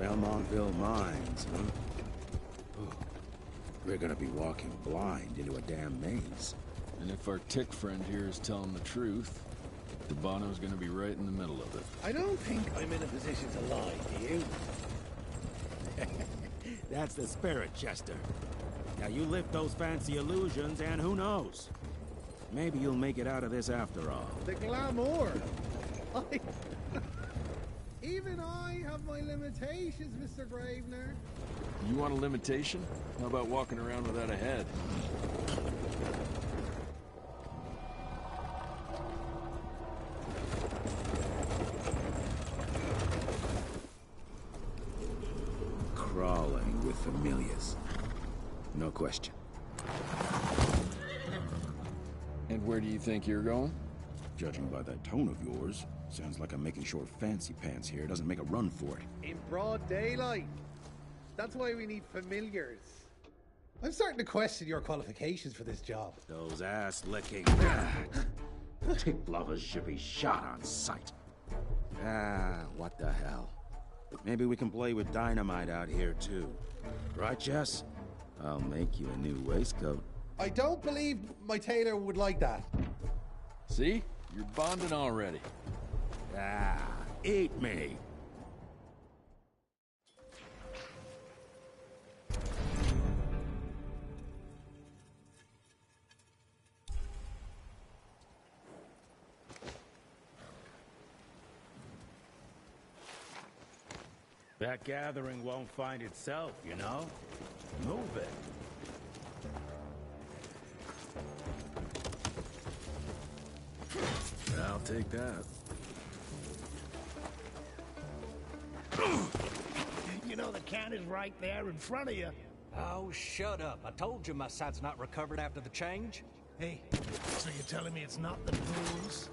Belmontville Mines, huh? Oh, we're gonna be walking blind into a damn maze. And if our tick friend here is telling the truth, Debano's gonna be right in the middle of it. I don't think I'm in a position to lie, do you? That's the spirit, Chester. Now you lift those fancy illusions, and who knows? Maybe you'll make it out of this after all. The glamour! I... Even I have my limitations, Mr. Gravener. You want a limitation? How about walking around without a head? Crawling with familiars. No question. And where do you think you're going? Judging by that tone of yours, sounds like I'm making sure Fancy Pants here doesn't make a run for it. In broad daylight. That's why we need familiars. I'm starting to question your qualifications for this job. Those ass-licking tick lovers should be shot on sight. What the hell? Maybe we can play with dynamite out here, too. Right, Jess? I'll make you a new waistcoat. I don't believe my tailor would like that. See? You're bonding already. Eat me. That gathering won't find itself, you know? Move it. I'll take that. You know the can is right there in front of you. Oh, shut up. I told you my sight's not recovered after the change. Hey, so you're telling me it's not the booze?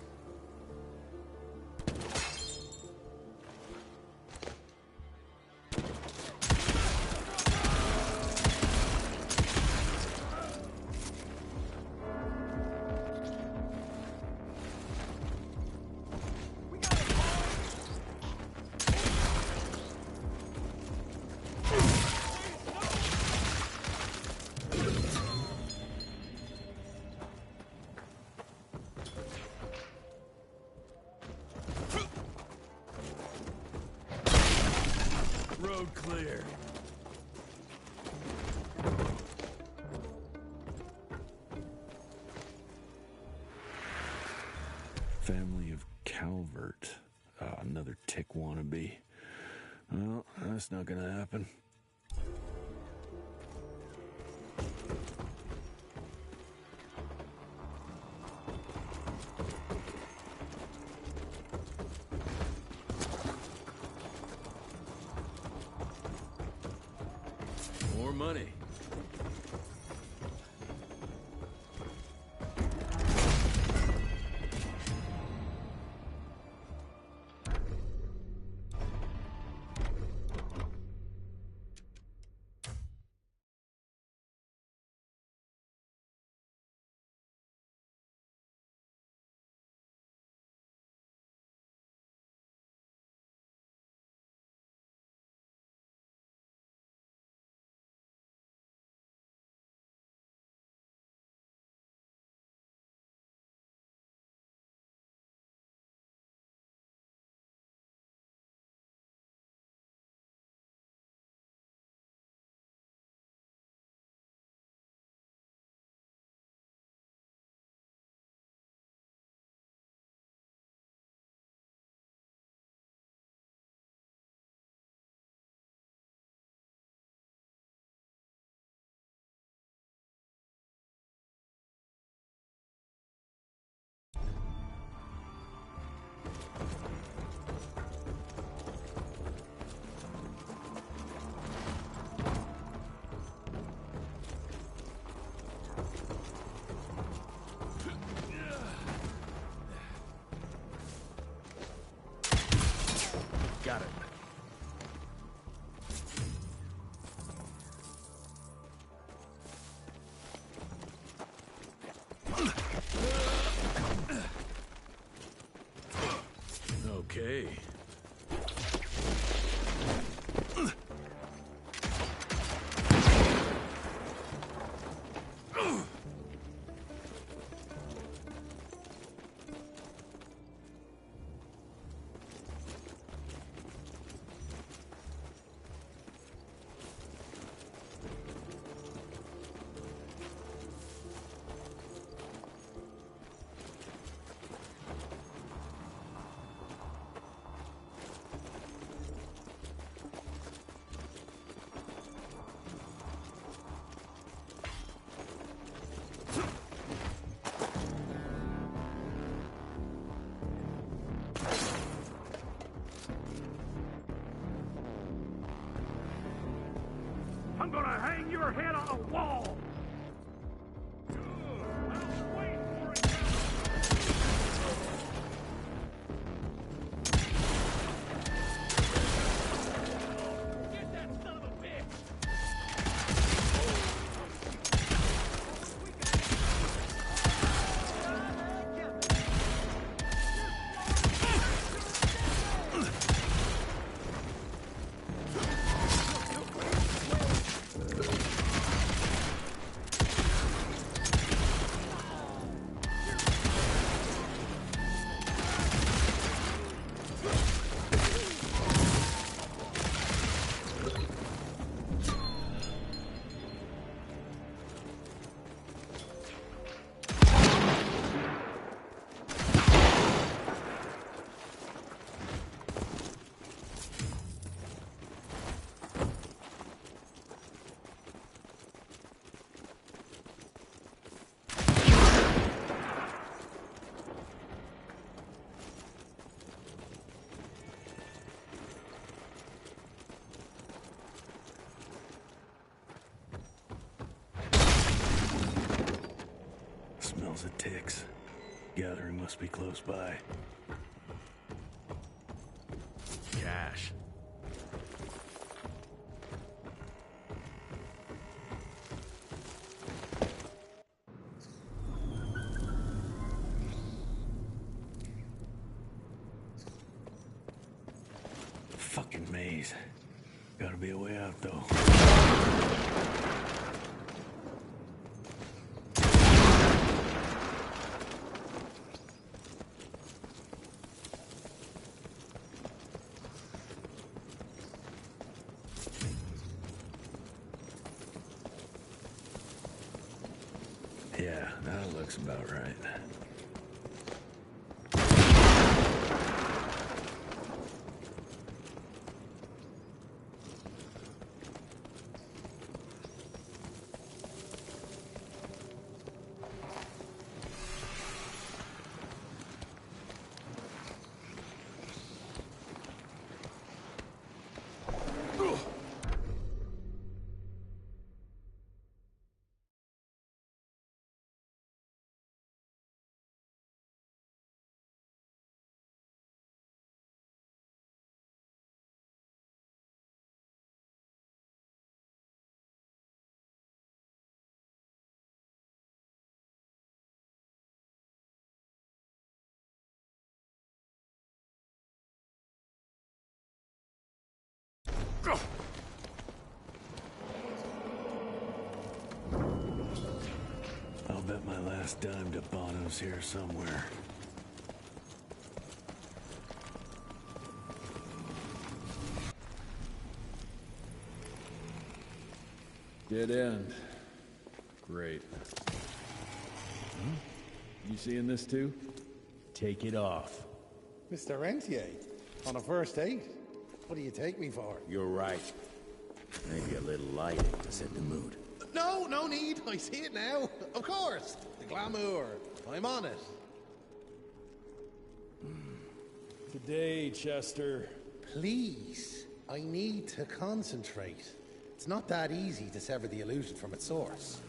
Road clear. Family of Calvert. Another tick wannabe. Well, that's not gonna happen. More money. her head on a wall! Smells of ticks. Gathering must be close by. Cash. Fucking maze. Gotta be a way out, though. Yeah, that looks about right. I'll bet my last dime to Bono's here somewhere. Dead end. Great. You seeing this too? Take it off. Mr. Rentier, on a first date? What do you take me for? You're right. Maybe a little lighting to set the mood. No, no need. I see it now. Of course. The glamour. I'm on it. Today, Chester. Please. I need to concentrate. It's not that easy to sever the illusion from its source.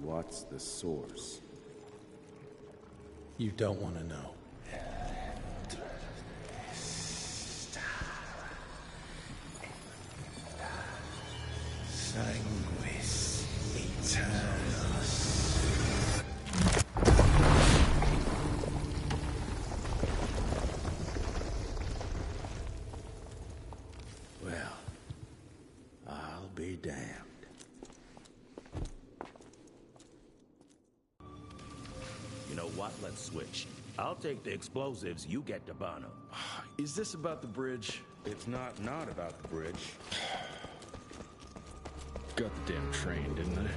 What's the source? You don't want to know. Sanguis Eternus. Well, I'll be damned. You know what? Let's switch. I'll take the explosives, you get the Bono. Is this about the bridge? It's not about the bridge. Got the damn train, didn't I?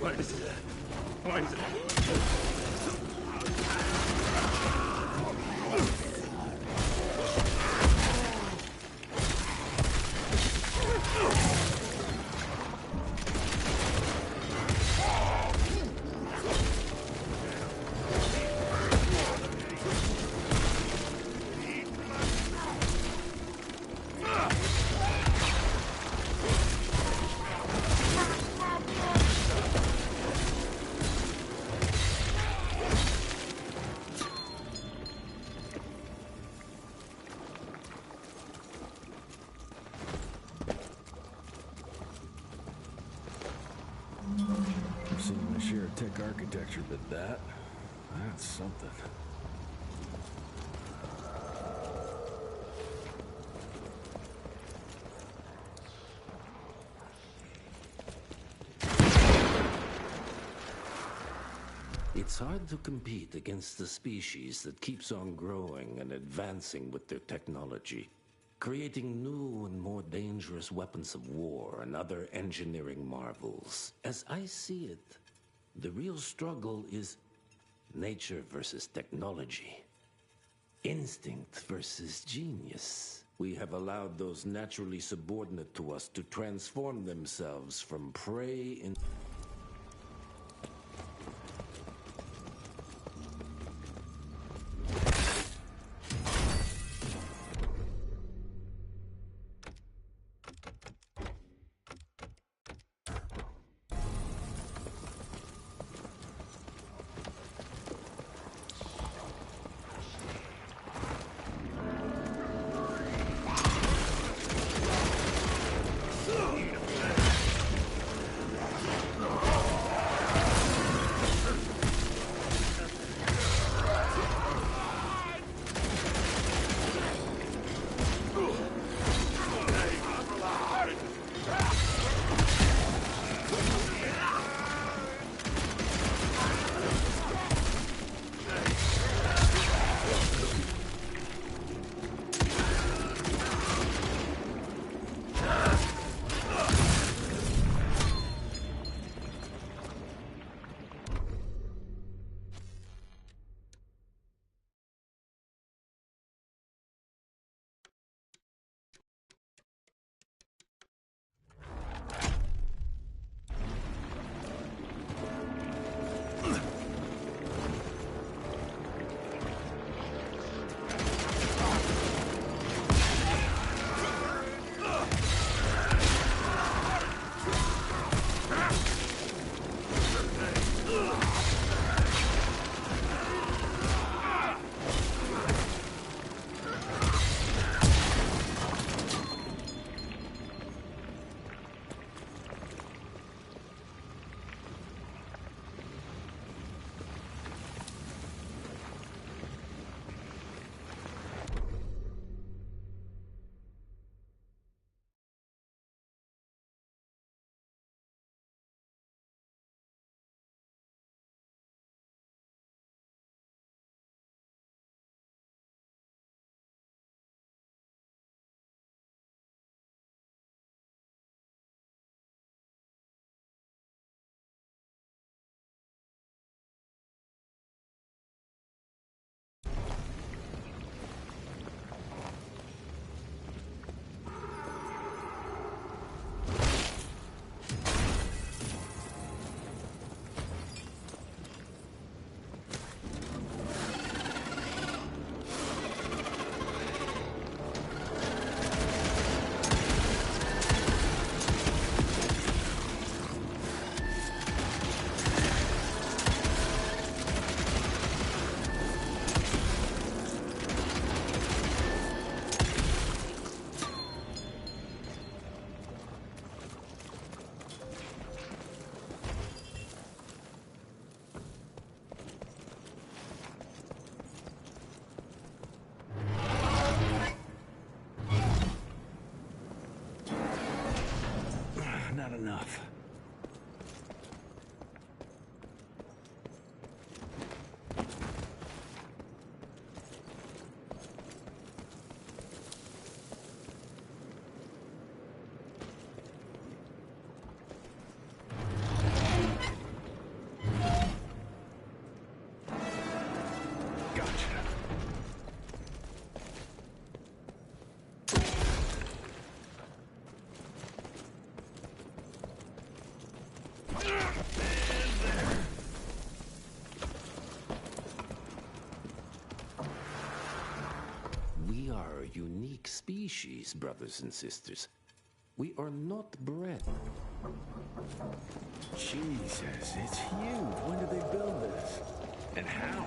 What is it? What is it? I've seen my share of tech architecture, but that's something. It's hard to compete against the species that keeps on growing and advancing with their technology, creating new and more dangerous weapons of war and other engineering marvels. As I see it, the real struggle is nature versus technology, instinct versus genius. We have allowed those naturally subordinate to us to transform themselves from prey in... Not enough. unique species, brothers and sisters. We are not bred. Jesus, it's huge. When did they build this? And how?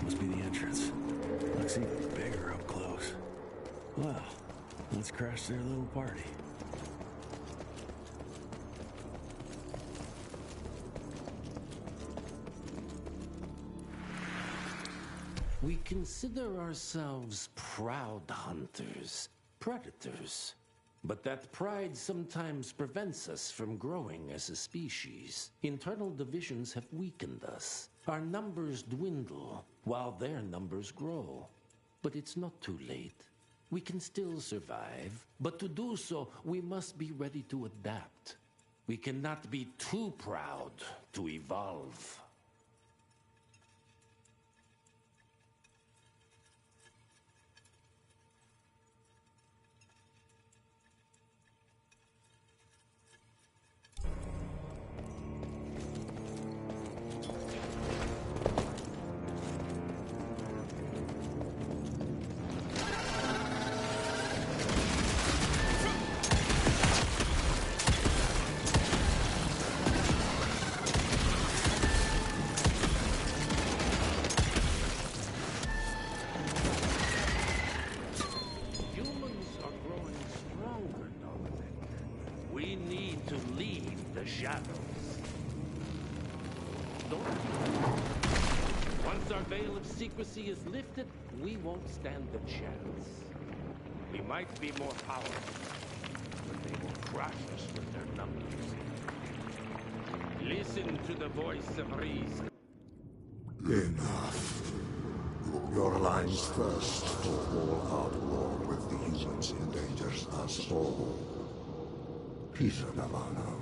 Must be the entrance. Looks even bigger up close. Well, let's crash their little party. We consider ourselves proud hunters, predators. But that pride sometimes prevents us from growing as a species. Internal divisions have weakened us. Our numbers dwindle while their numbers grow. But it's not too late. We can still survive, but to do so, we must be ready to adapt. We cannot be too proud to evolve. Once our veil of secrecy is lifted, we won't stand a chance. We might be more powerful, but they will crush us with their numbers. Listen to the voice of reason. Enough. Your line's thirst for all-out war with the humans endangers us all. Peter Davano.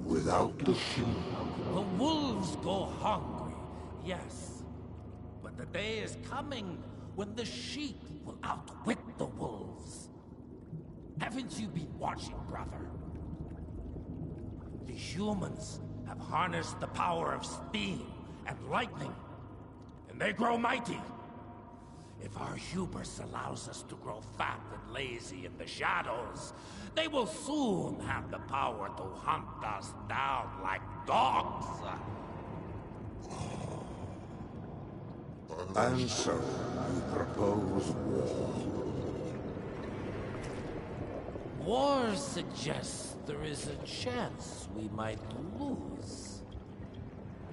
Without the sheep. The wolves go hungry, yes. But the day is coming when the sheep will outwit the wolves. Haven't you been watching, brother? The humans have harnessed the power of steam and lightning, and they grow mighty. If our hubris allows us to grow fat and lazy in the shadows, they will soon have the power to hunt us down like dogs. And so, you propose war. War suggests there is a chance we might lose.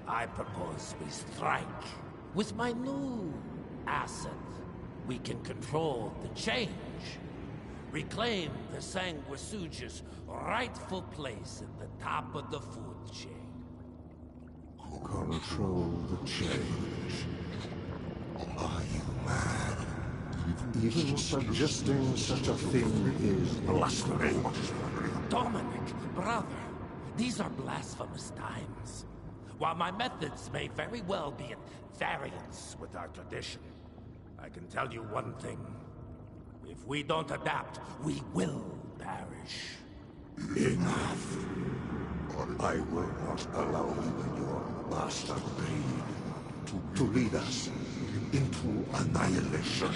I propose we strike. With my new asset, we can control the change. Reclaim the Sanguisuja's rightful place at the top of the food chain. Control the change. Are you mad? Even suggesting such a thing is blasphemy. Dominic, brother, these are blasphemous times. While my methods may very well be at variance with our tradition, I can tell you one thing. If we don't adapt, we will perish. Enough. I will not allow you and your bastard breed to lead us into annihilation.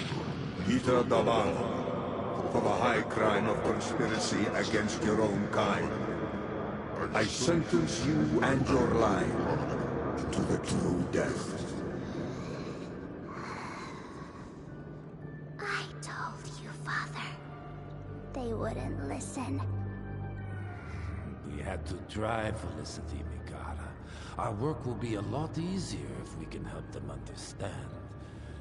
Peter Davano, for the high crime of conspiracy against your own kind, I sentence you and your line to the true death. I told you, Father. They wouldn't listen. We had to try, Felicity Mikata. Our work will be a lot easier if we can help them understand.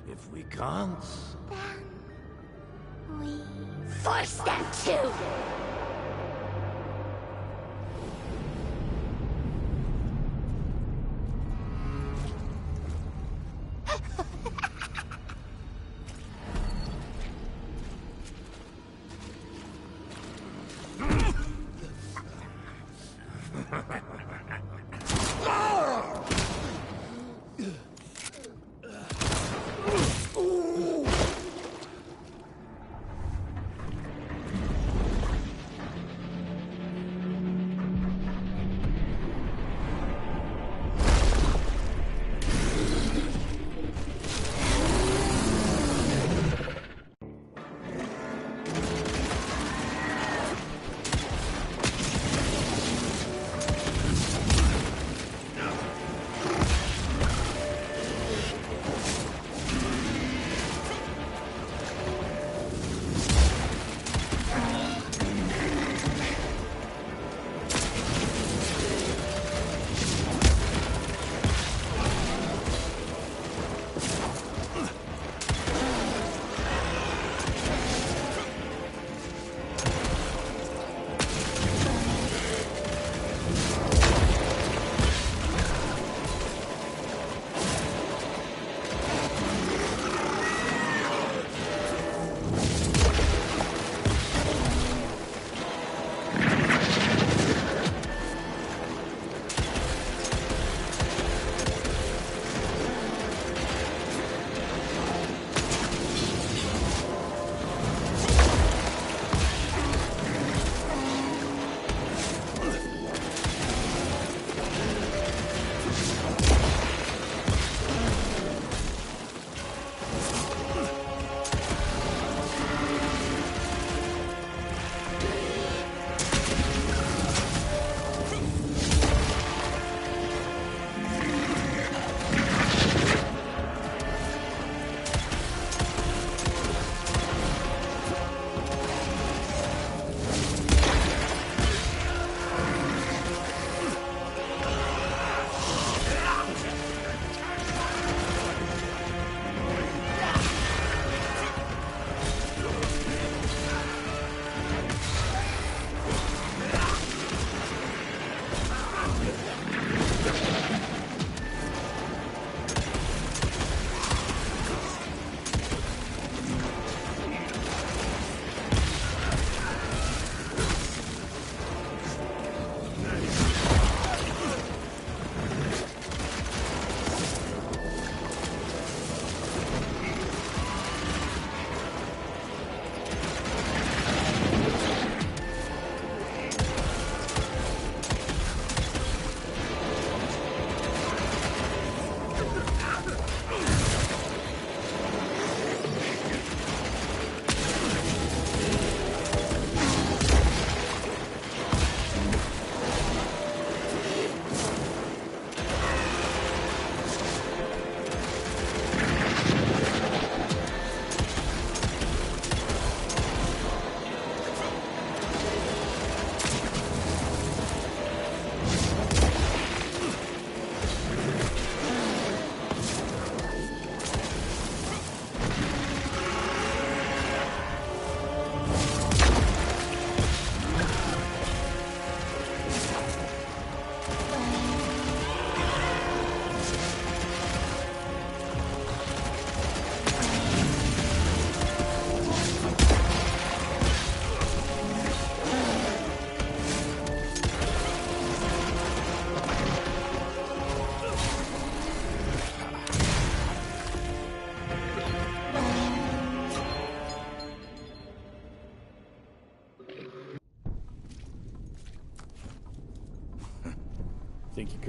If we can't... Then... we... force them to!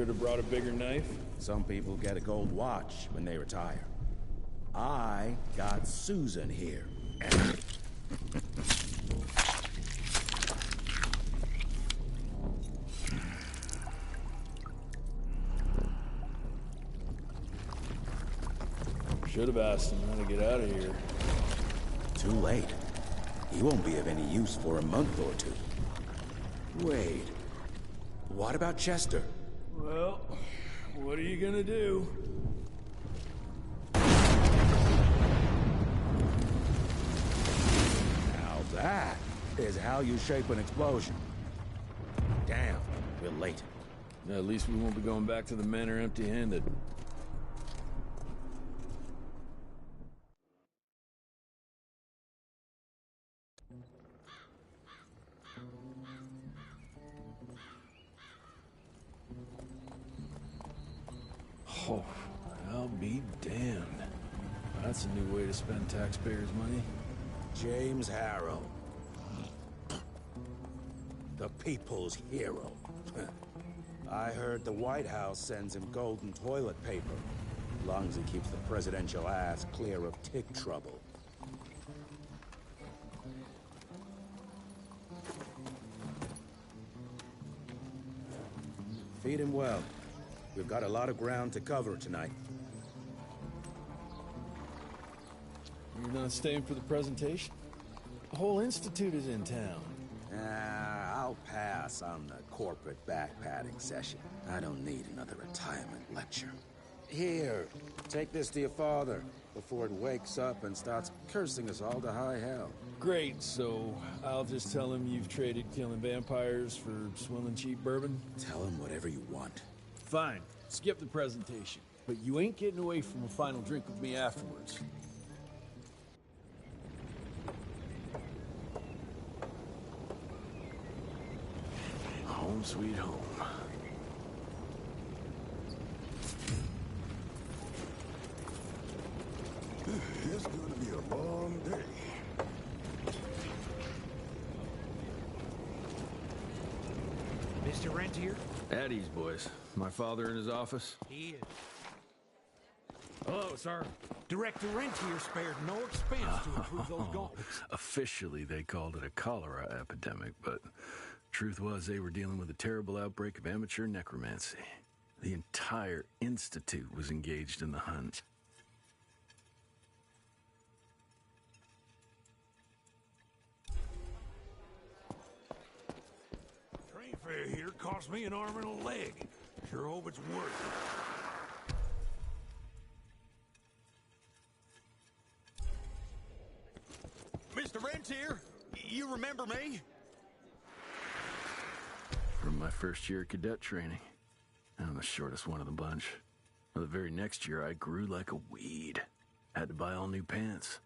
could have brought a bigger knife? Some people get a gold watch when they retire. I got Susan here. Should have asked him how to get out of here. Too late. He won't be of any use for a month or two. Wait. What about Chester? Well, what are you gonna do? Now that is how you shape an explosion. Damn, we're late. At least we won't be going back to the manor empty-handed. Oh, I'll be damned. That's a new way to spend taxpayers' money. James Harrow. The people's hero. I heard the White House sends him golden toilet paper. As long as he keeps the presidential ass clear of tick trouble. Feed him well. We've got a lot of ground to cover tonight. You're not staying for the presentation? The whole institute is in town. I'll pass on the corporate backpatting session. I don't need another retirement lecture. Here, take this to your father before it wakes up and starts cursing us all to high hell. Great, so I'll just tell him you've traded killing vampires for swilling cheap bourbon? Tell him whatever you want. Fine, skip the presentation. But you ain't getting away from a final drink with me afterwards. Home sweet home. It's gonna be a long day. Mr. Rentier? At ease, boys. My father in his office? He is. Hello, sir. Director Rentier spared no expense to approve those gauntlets. Officially, they called it a cholera epidemic, but truth was they were dealing with a terrible outbreak of amateur necromancy. The entire institute was engaged in the hunt. Train fare here cost me an arm and a leg. Sure hope it's worth it. Mr. Rentier, you remember me? From my first year of cadet training. I'm the shortest one of the bunch. Well, the very next year, I grew like a weed. Had to buy all new pants.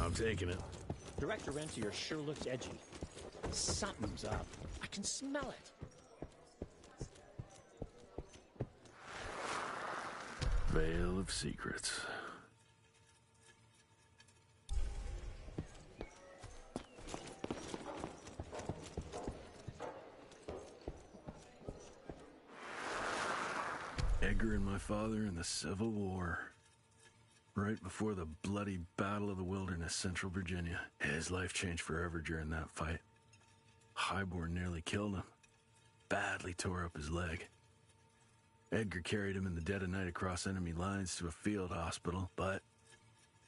I'm taking it. Director Rentier sure looks edgy. Something's up. I can smell it. Veil of Secrets. Edgar and my father in the Civil War. Right before the bloody Battle of the Wilderness, Central Virginia. His life changed forever during that fight. Highborn nearly killed him. Badly tore up his leg. Edgar carried him in the dead of night across enemy lines to a field hospital, but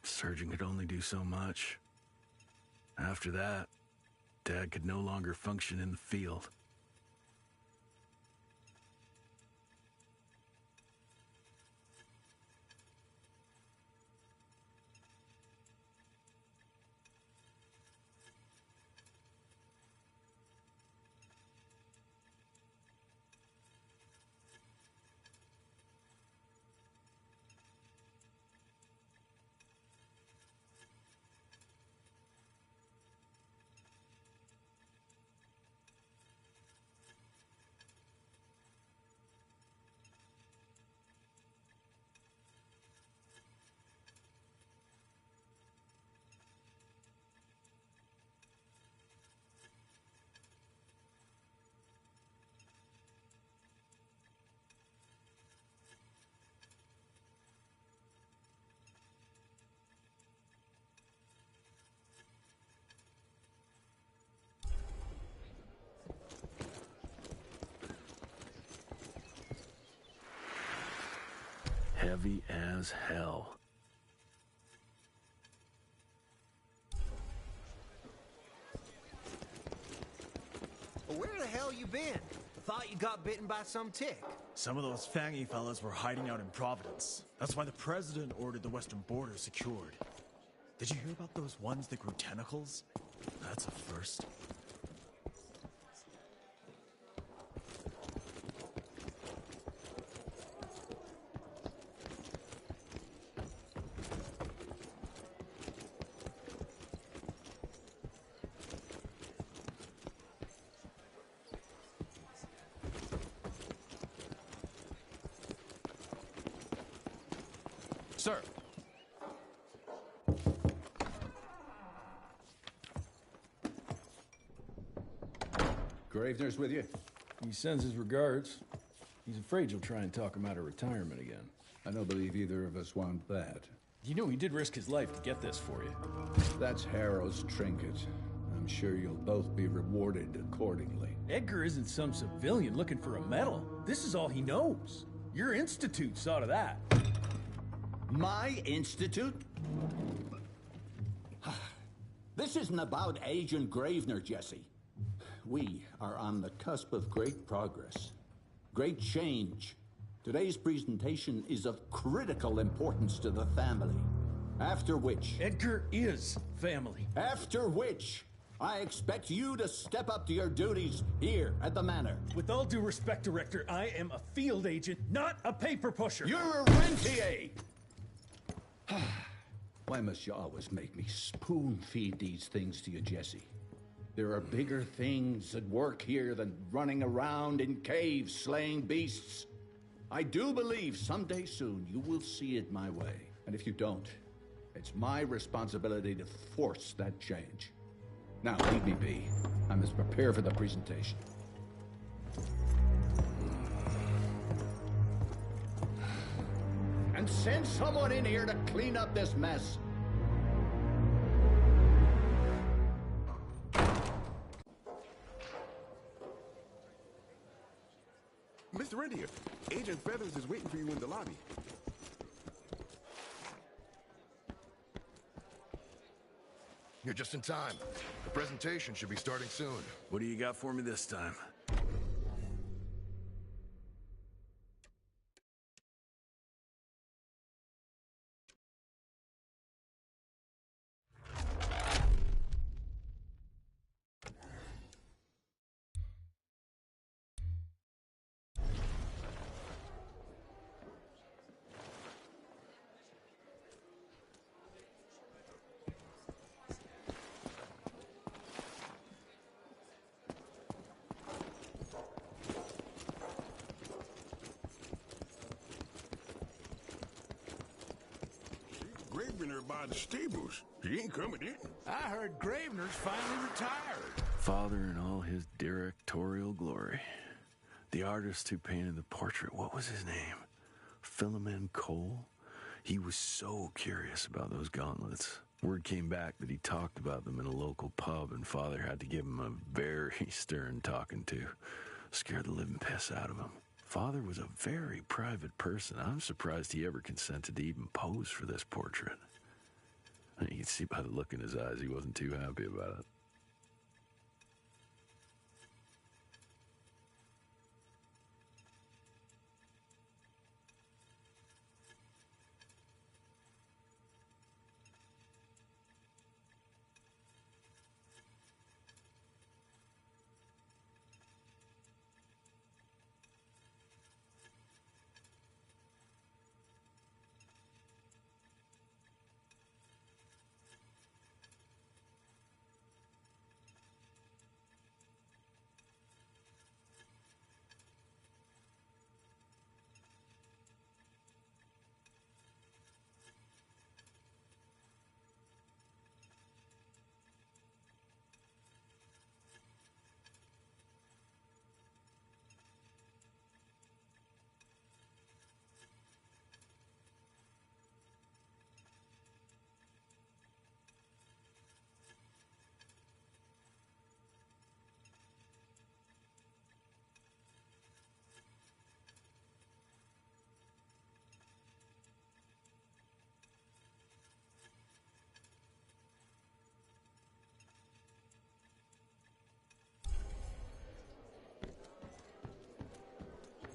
the surgeon could only do so much. After that, Dad could no longer function in the field. Heavy as hell. Well, where the hell you been? Thought you got bitten by some tick. Some of those fangy fellas were hiding out in Providence. That's why the president ordered the western border secured. Did you hear about those ones that grew tentacles? That's a first. Sir. Gravener's with you? He sends his regards. He's afraid you'll try and talk him out of retirement again. I don't believe either of us want that. You know he did risk his life to get this for you. That's Harrow's trinket. I'm sure you'll both be rewarded accordingly. Edgar isn't some civilian looking for a medal. This is all he knows. Your institute saw to that. My institute? This isn't about Agent Gravener, Jesse. We are on the cusp of great progress, great change. Today's presentation is of critical importance to the family. After which... Edgar is family. After which, I expect you to step up to your duties here at the Manor. With all due respect, Director, I am a field agent, not a paper pusher. You're a rentier! Why must you always make me spoon-feed these things to you, Jesse? There are bigger things at work here than running around in caves slaying beasts. I do believe someday soon you will see it my way. And if you don't, it's my responsibility to force that change. Now, leave me be. I must prepare for the presentation. And send someone in here to clean up this mess. Mr. Rentier, Agent Feathers is waiting for you in the lobby. You're just in time. The presentation should be starting soon. What do you got for me this time? Gravener by the stables. He ain't coming in. I heard Gravener's finally retired. Father in all his directorial glory. The artist who painted the portrait, what was his name? Philomen Cole? He was so curious about those gauntlets. Word came back that he talked about them in a local pub, and Father had to give him a very stern talking to. Scared the living piss out of him. Father was a very private person. I'm surprised he ever consented to even pose for this portrait. You can see by the look in his eyes he wasn't too happy about it.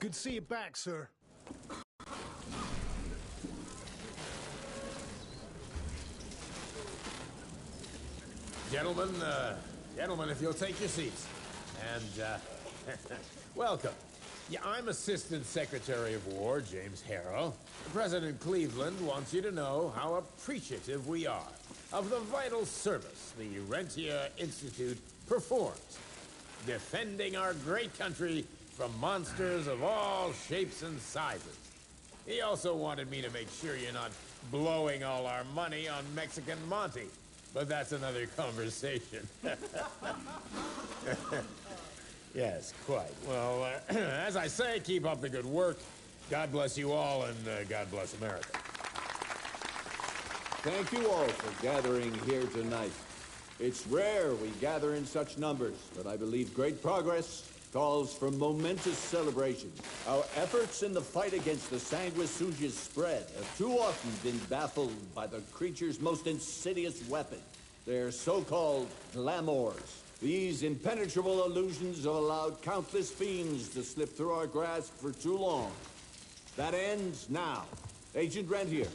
Good to see you back, sir. Gentlemen, if you'll take your seats. And, welcome. Yeah, I'm Assistant Secretary of War, James Harrow. President Cleveland wants you to know how appreciative we are of the vital service the Rentier Institute performs, defending our great country from monsters of all shapes and sizes. He also wanted me to make sure you're not blowing all our money on Mexican Monty, but that's another conversation. Yes, quite. Well, as I say, keep up the good work. God bless you all, and God bless America. Thank you all for gathering here tonight. It's rare we gather in such numbers, but I believe great progress calls for momentous celebration. Our efforts in the fight against the sanguisuga's spread have too often been baffled by the creature's most insidious weapon, their so-called glamours. These impenetrable illusions have allowed countless fiends to slip through our grasp for too long. That ends now. Agent Rentier,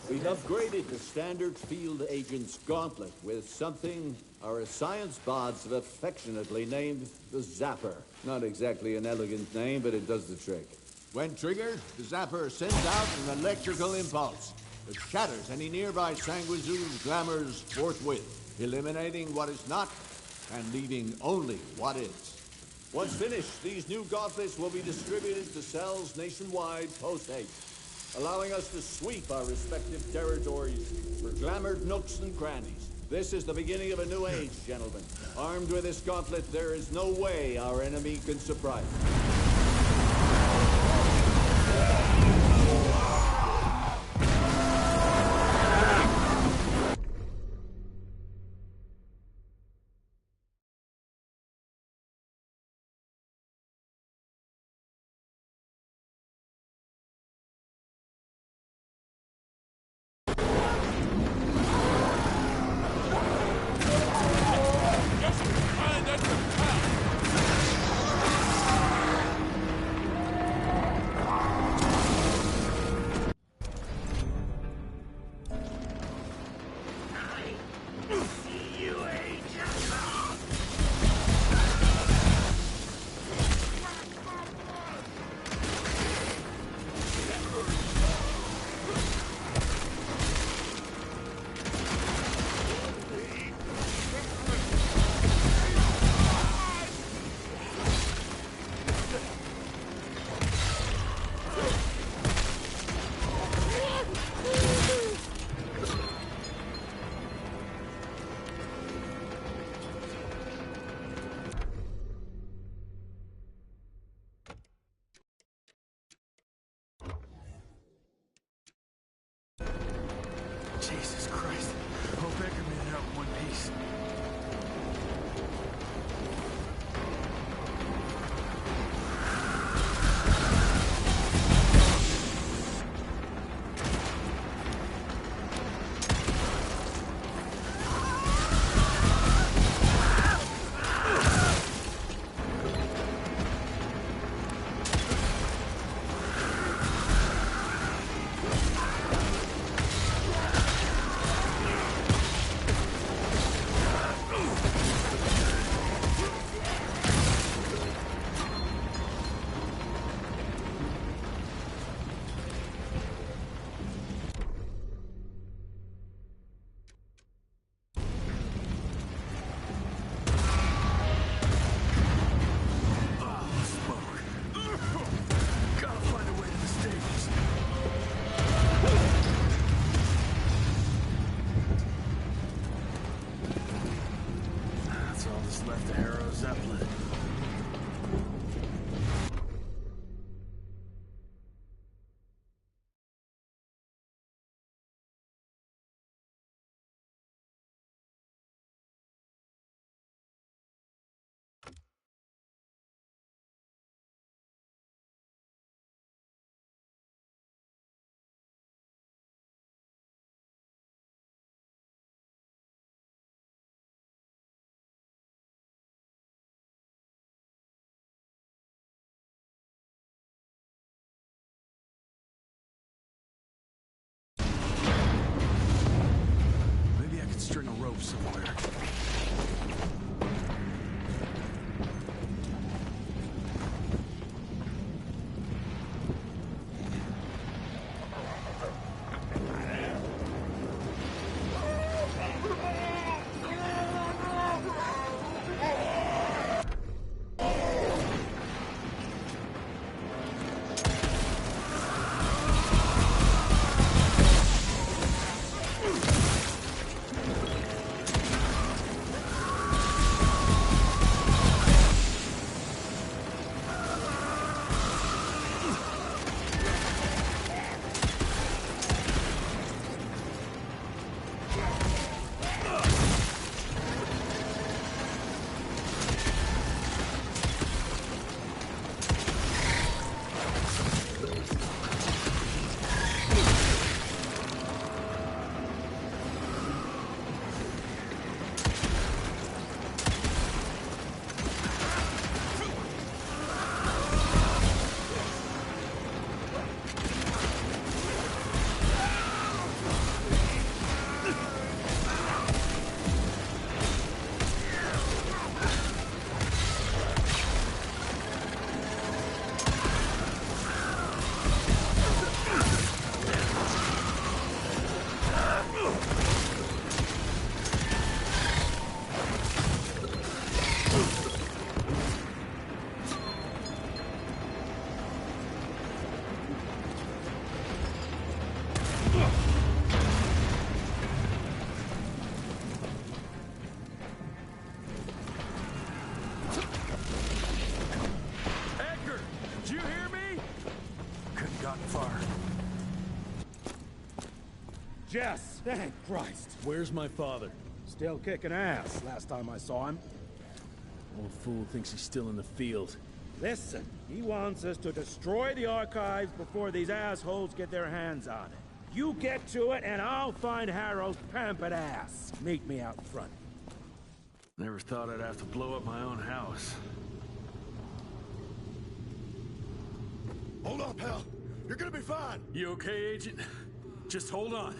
we've upgraded the standard field agent's gauntlet with something our science bots have affectionately named the Zapper. Not exactly an elegant name, but it does the trick. When triggered, the Zapper sends out an electrical impulse that shatters any nearby sanguisuga's glamours forthwith, eliminating what is not and leaving only what is. Once finished, these new gauntlets will be distributed to cells nationwide post-haste, allowing us to sweep our respective territories for glamoured nooks and crannies. This is the beginning of a new age, gentlemen. Armed with this gauntlet, there is no way our enemy can surprise us. Jess! Thank Christ! Where's my father? Still kicking ass, last time I saw him. Old fool thinks he's still in the field. Listen, he wants us to destroy the archives before these assholes get their hands on it. You get to it, and I'll find Harrow's pampered ass. Meet me out front. Never thought I'd have to blow up my own house. Hold up, Hal. You're gonna be fine. You okay, Agent? Just hold on.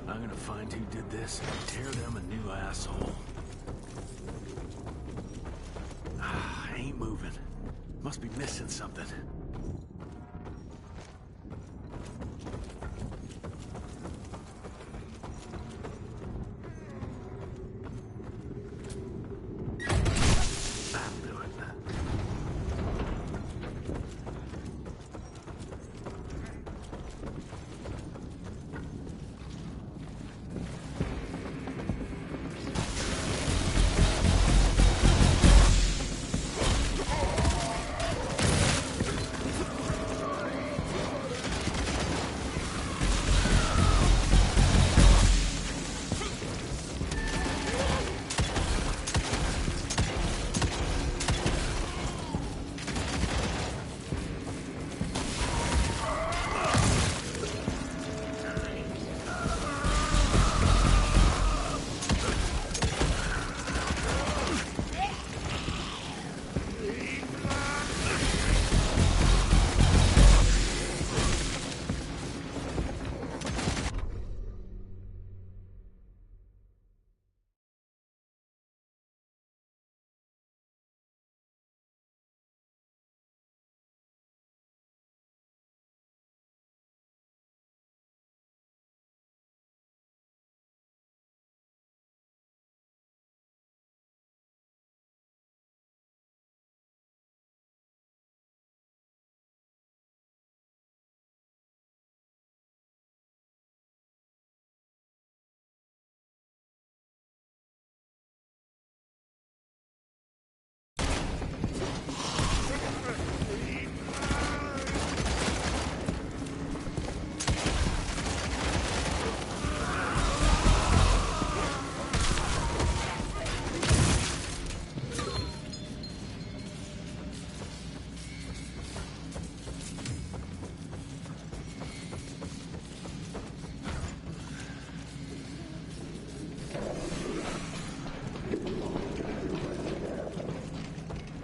I'm gonna find who did this and tear them a new asshole. Ain't moving. Must be missing something. That'll do it.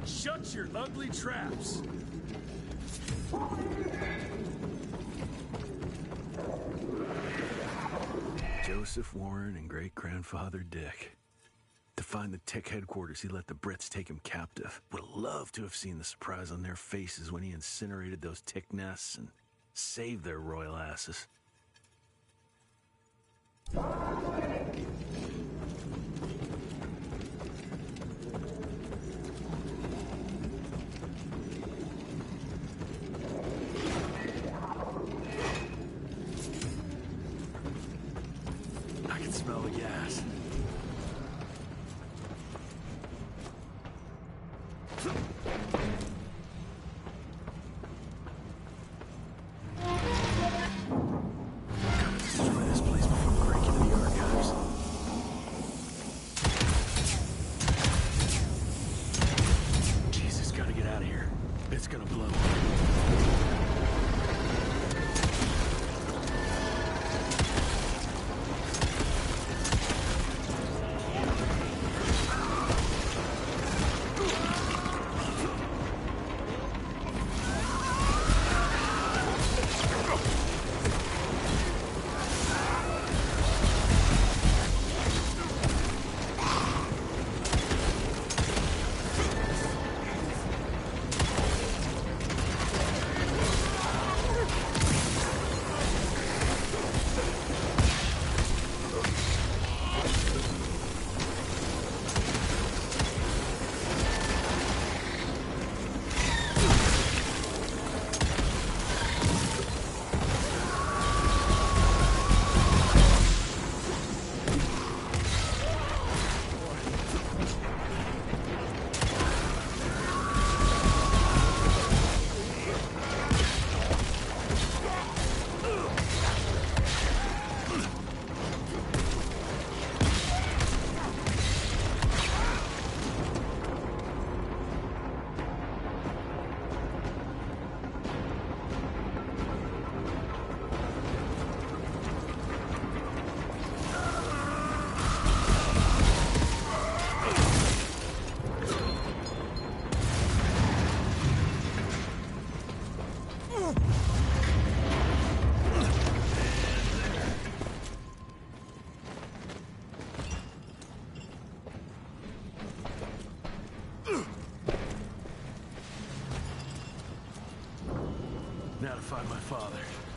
Shut your ugly traps! Joseph Warren and great-grandfather Dick. To find the Tech headquarters, he let the Brits take him captive. Would have loved to have seen the surprise on their faces when he incinerated those Tick nests and saved their royal asses. I can smell the gas. Gotta destroy this place before we break into the archives. Jesus, gotta get out of here. It's gonna blow. notified my father.